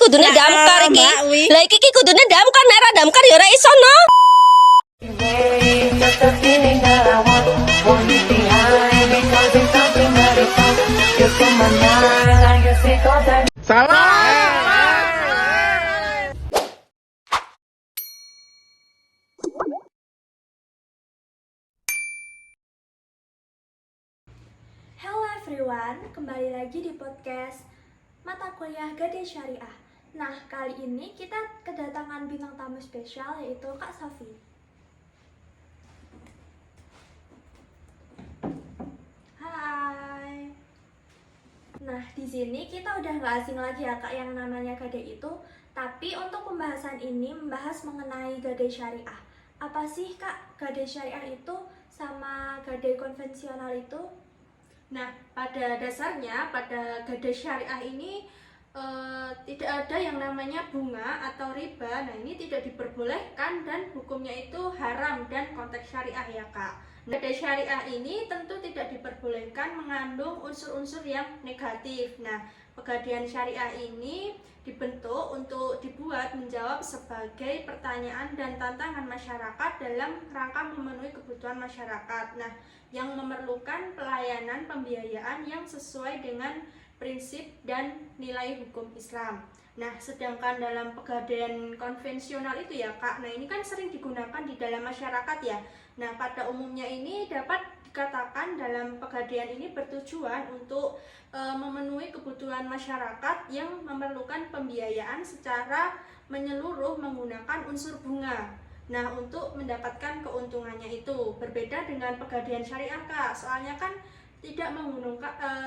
kudune damkar iki. Lah iki kudune damkar, nek ora damkar ya ora iso no. Hello everyone, kembali lagi di podcast Mata Kuliah Gade Syariah. Nah, kali ini kita kedatangan bintang tamu spesial yaitu Kak Safi. Hai. Nah, di sini kita udah nggak asing lagi ya Kak yang namanya Gade itu. Tapi untuk pembahasan ini membahas mengenai Gade Syariah. Apa sih Kak Gade Syariah itu sama Gade konvensional itu? Nah, pada dasarnya pada Gade Syariah ini tidak ada yang namanya bunga atau riba. Nah, ini tidak diperbolehkan dan hukumnya itu haram dan konteks syariah ya Kak. Nah, Gade Syariah ini tentu tidak diperbolehkan mengandung unsur-unsur yang negatif. Nah, Pegadaian Syariah ini dibentuk untuk dibuat menjawab sebagai pertanyaan dan tantangan masyarakat dalam rangka memenuhi kebutuhan masyarakat. Nah, yang memerlukan pelayanan pembiayaan yang sesuai dengan prinsip dan nilai hukum Islam. Nah, sedangkan dalam pegadaian konvensional itu ya Kak, nah ini kan sering digunakan di dalam masyarakat ya. Nah, pada umumnya ini dapat dikatakan dalam pegadaian ini bertujuan untuk memenuhi kebutuhan masyarakat yang memerlukan pembiayaan secara menyeluruh menggunakan unsur bunga. Nah, untuk mendapatkan keuntungannya itu berbeda dengan pegadaian syariah Kak, soalnya kan tidak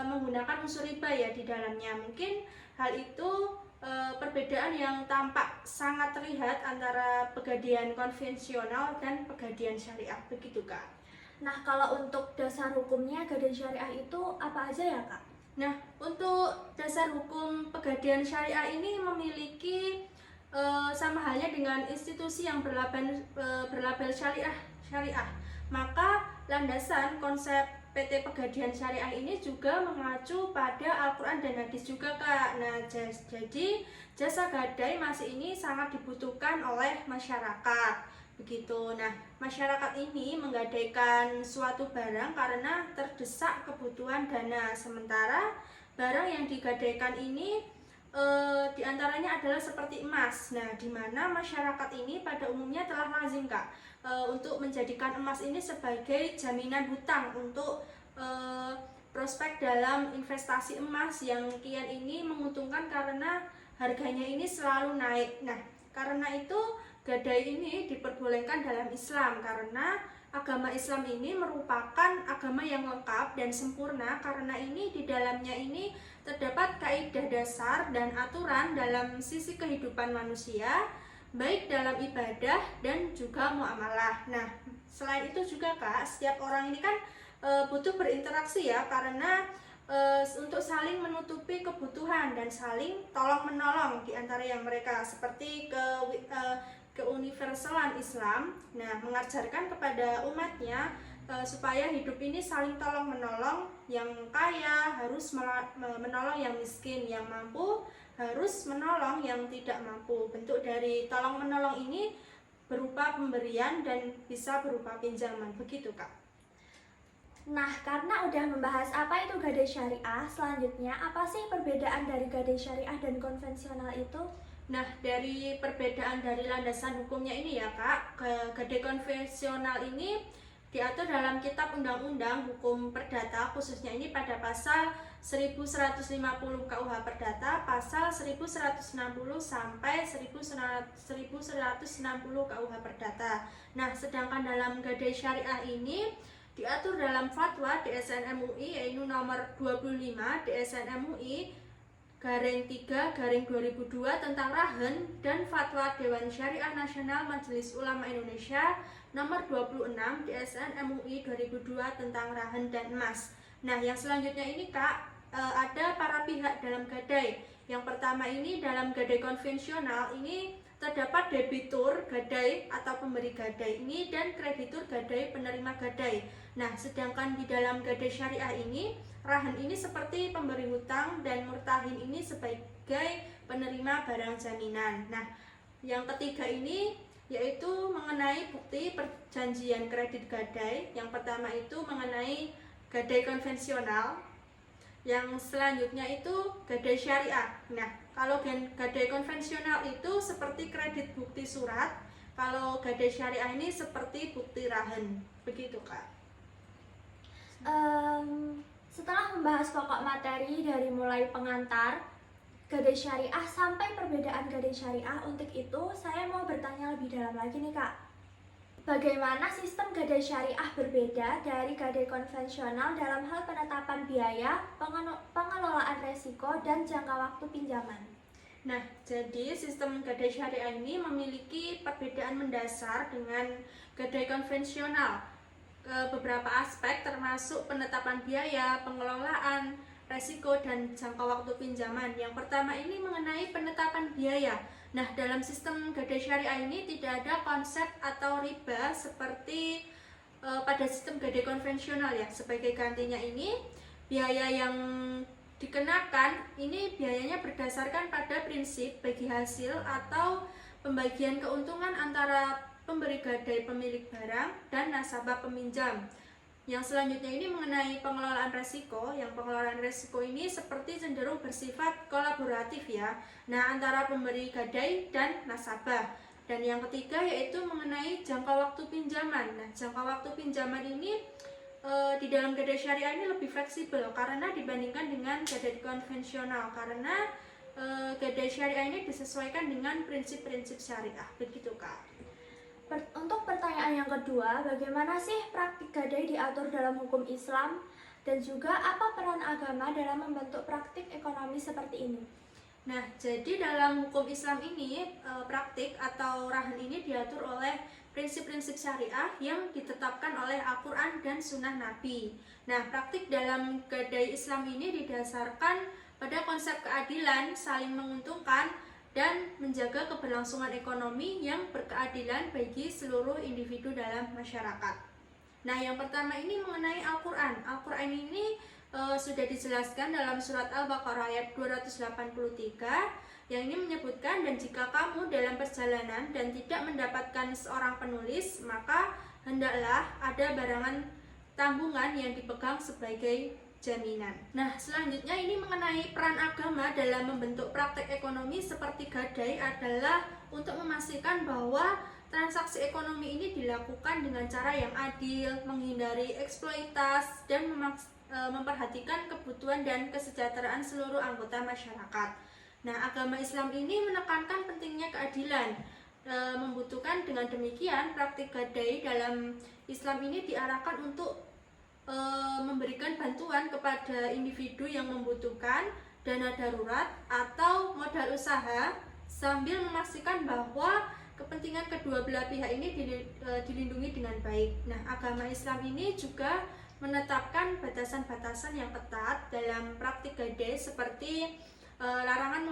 menggunakan unsur riba ya di dalamnya. Mungkin hal itu perbedaan yang tampak sangat terlihat antara pegadaian konvensional dan pegadaian syariah, begitu Kak. Nah, kalau untuk dasar hukumnya Gade Syariah itu apa aja ya Kak? Nah, untuk dasar hukum pegadaian syariah ini memiliki sama halnya dengan institusi yang berlabel syariah. Maka landasan konsep PT Pegadaian Syariah ini juga mengacu pada Al-Quran dan Hadis juga Kak. Nah, jadi jasa gadai masih ini sangat dibutuhkan oleh masyarakat. Begitu. Nah, masyarakat ini menggadaikan suatu barang karena terdesak kebutuhan dana. Sementara barang yang digadaikan ini diantaranya adalah seperti emas. Nah, di mana masyarakat ini pada umumnya telah lazim Kak untuk menjadikan emas ini sebagai jaminan hutang untuk prospek dalam investasi emas yang kian ini menguntungkan karena harganya ini selalu naik. Nah, karena itu gadai ini diperbolehkan dalam Islam karena agama Islam ini merupakan agama yang lengkap dan sempurna karena ini di dalamnya ini terdapat kaidah dasar dan aturan dalam sisi kehidupan manusia baik dalam ibadah dan juga muamalah. Nah, selain itu juga Kak, setiap orang ini kan butuh berinteraksi ya karena untuk saling menutupi kebutuhan dan saling tolong menolong di antara yang mereka seperti keuniversalan Islam. Nah, mengajarkan kepada umatnya supaya hidup ini saling tolong menolong, yang kaya harus menolong yang miskin, yang mampu harus menolong yang tidak mampu. Bentuk dari tolong menolong ini berupa pemberian dan bisa berupa pinjaman, begitu Kak. Nah, karena udah membahas apa itu Gade Syariah, selanjutnya apa sih perbedaan dari Gade Syariah dan konvensional itu? Nah, dari perbedaan dari landasan hukumnya ini ya Kak, Gade konvensional ini diatur dalam Kitab Undang-Undang Hukum Perdata, khususnya ini pada pasal 1150 KUH Perdata, pasal 1160 sampai 1160 KUH Perdata. Nah, sedangkan dalam Gade Syariah ini diatur dalam fatwa DSN MUI yaitu nomor 25 DSN MUI /3 /2002 tentang rahen dan fatwa Dewan Syariah Nasional Majelis Ulama Indonesia nomor 26 DSN MUI 2002 tentang rahen dan emas. Nah, yang selanjutnya ini Kak, ada para pihak dalam gadai. Yang pertama ini dalam gadai konvensional ini terdapat debitur gadai atau pemberi gadai ini dan kreditur gadai penerima gadai. Nah, sedangkan di dalam gadai syariah ini rahan ini seperti pemberi hutang dan murtahin ini sebagai penerima barang jaminan. Nah, yang ketiga ini yaitu mengenai bukti perjanjian kredit gadai. Yang pertama itu mengenai gadai konvensional. Yang selanjutnya itu gadai syariah. Nah, kalau gadai konvensional itu seperti kredit bukti surat, kalau gadai syariah ini seperti bukti rahen. Begitu, Kak. Setelah membahas pokok materi dari mulai pengantar, gadai syariah sampai perbedaan gadai syariah, untuk itu saya mau bertanya lebih dalam lagi nih Kak. Bagaimana sistem gadai syariah berbeda dari gadai konvensional dalam hal penetapan biaya, pengelolaan resiko, dan jangka waktu pinjaman? Nah, jadi sistem gadai syariah ini memiliki perbedaan mendasar dengan gadai konvensional. Beberapa aspek termasuk penetapan biaya, pengelolaan resiko, dan jangka waktu pinjaman. Yang pertama ini mengenai penetapan biaya. Nah, dalam sistem gadai syariah ini tidak ada konsep atau riba seperti pada sistem gadai konvensional ya. Sebagai gantinya ini, biaya yang dikenakan ini biayanya berdasarkan pada prinsip bagi hasil atau pembagian keuntungan antara pemberi gadai pemilik barang dan nasabah peminjam. Yang selanjutnya ini mengenai pengelolaan resiko. Yang pengelolaan resiko ini seperti cenderung bersifat kolaboratif ya. Nah, antara pemberi gadai dan nasabah. Dan yang ketiga yaitu mengenai jangka waktu pinjaman. Nah, jangka waktu pinjaman ini di dalam gadai syariah ini lebih fleksibel karena dibandingkan dengan gadai konvensional. Karena gadai syariah ini disesuaikan dengan prinsip-prinsip syariah. Begitu, Kak. Untuk pertanyaan yang kedua, bagaimana sih praktik gadai diatur dalam hukum Islam, dan juga apa peran agama dalam membentuk praktik ekonomi seperti ini? Nah, jadi dalam hukum Islam ini, praktik atau rahan ini diatur oleh prinsip-prinsip syariah yang ditetapkan oleh Al-Quran dan Sunnah Nabi. Nah, praktik dalam gadai Islam ini didasarkan pada konsep keadilan, saling menguntungkan, dan menjaga keberlangsungan ekonomi yang berkeadilan bagi seluruh individu dalam masyarakat. Nah, yang pertama ini mengenai Al-Quran. Al-Quran ini sudah dijelaskan dalam surat Al-Baqarah ayat 283 yang ini menyebutkan, dan jika kamu dalam perjalanan dan tidak mendapatkan seorang penulis, maka hendaklah ada barangan tanggungan yang dipegang sebagai jaminan. Nah, selanjutnya ini mengenai peran agama dalam membentuk praktek ekonomi seperti gadai adalah untuk memastikan bahwa transaksi ekonomi ini dilakukan dengan cara yang adil, menghindari eksploitasi, dan memperhatikan kebutuhan dan kesejahteraan seluruh anggota masyarakat. Nah, agama Islam ini menekankan pentingnya keadilan. Membutuhkan dengan demikian, praktik gadai dalam Islam ini diarahkan untuk memberikan bantuan kepada individu yang membutuhkan dana darurat atau modal usaha, sambil memastikan bahwa kepentingan kedua belah pihak ini dilindungi dengan baik. Nah, agama Islam ini juga menetapkan batasan-batasan yang ketat dalam praktik gadai seperti larangan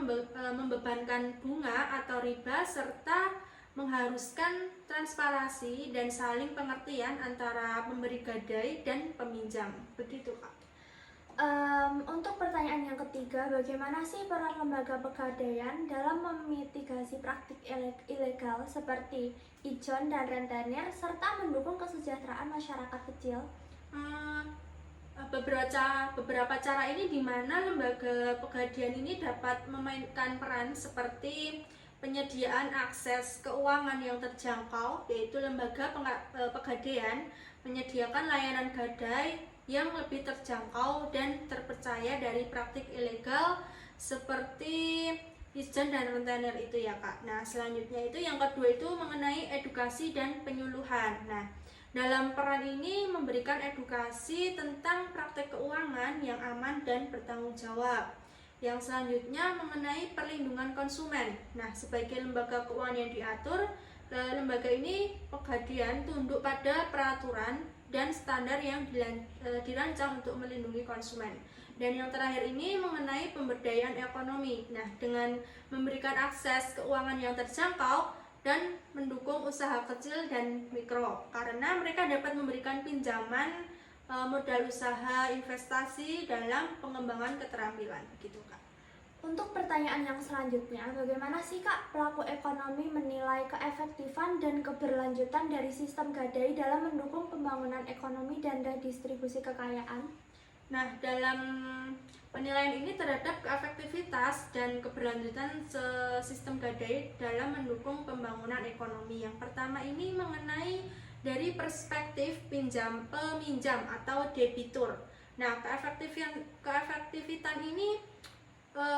membebankan bunga atau riba, serta mengharuskan transparansi dan saling pengertian antara pemberi gadai dan peminjam. Begitu, Kak. Untuk pertanyaan yang ketiga, bagaimana sih peran lembaga pegadaian dalam memitigasi praktik ilegal seperti ijon dan rentenir, serta mendukung kesejahteraan masyarakat kecil? Beberapa cara ini di mana lembaga pegadaian ini dapat memainkan peran seperti penyediaan akses keuangan yang terjangkau, yaitu lembaga pegadaian menyediakan layanan gadai yang lebih terjangkau dan terpercaya dari praktik ilegal seperti ijon dan rentenir itu ya, Kak. Nah, selanjutnya itu yang kedua itu mengenai edukasi dan penyuluhan. Nah, dalam peran ini memberikan edukasi tentang praktik keuangan yang aman dan bertanggung jawab. Yang selanjutnya mengenai perlindungan konsumen. Nah, sebagai lembaga keuangan yang diatur, lembaga ini pegadaian tunduk pada peraturan dan standar yang dirancang untuk melindungi konsumen. Dan yang terakhir ini mengenai pemberdayaan ekonomi. Nah, dengan memberikan akses keuangan yang terjangkau dan mendukung usaha kecil dan mikro, karena mereka dapat memberikan pinjaman, modal usaha, investasi dalam pengembangan keterampilan. Begitu, Kak. Untuk pertanyaan yang selanjutnya, bagaimana sih Kak pelaku ekonomi menilai keefektifan dan keberlanjutan dari sistem gadai dalam mendukung pembangunan ekonomi dan redistribusi kekayaan? Nah, dalam penilaian ini terhadap keefektivitas dan keberlanjutan sistem gadai dalam mendukung pembangunan ekonomi. Yang pertama ini mengenai dari perspektif peminjam atau debitur. Nah, keefektifan ini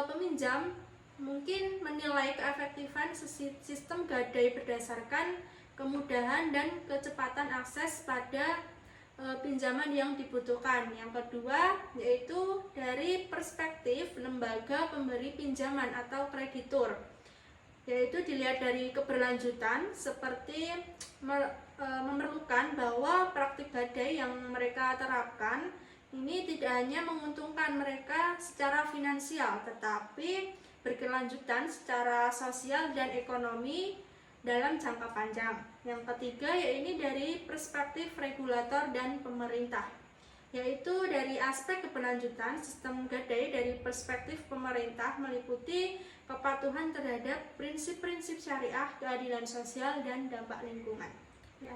peminjam mungkin menilai keefektifan sistem gadai berdasarkan kemudahan dan kecepatan akses pada pinjaman yang dibutuhkan. Yang kedua yaitu dari perspektif lembaga pemberi pinjaman atau kreditur, yaitu dilihat dari keberlanjutan seperti memerlukan bahwa praktik gadai yang mereka terapkan ini tidak hanya menguntungkan mereka secara finansial, tetapi berkelanjutan secara sosial dan ekonomi dalam jangka panjang. Yang ketiga yaitu dari perspektif regulator dan pemerintah, yaitu dari aspek keberlanjutan sistem gadai dari perspektif pemerintah meliputi kepatuhan terhadap prinsip-prinsip syariah, keadilan sosial, dan dampak lingkungan. Ya.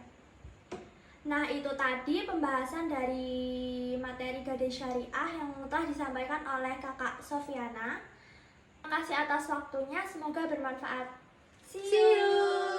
Nah, itu tadi pembahasan dari materi gadai syariah yang telah disampaikan oleh Kakak Sofiana. Terima kasih atas waktunya, semoga bermanfaat. See you.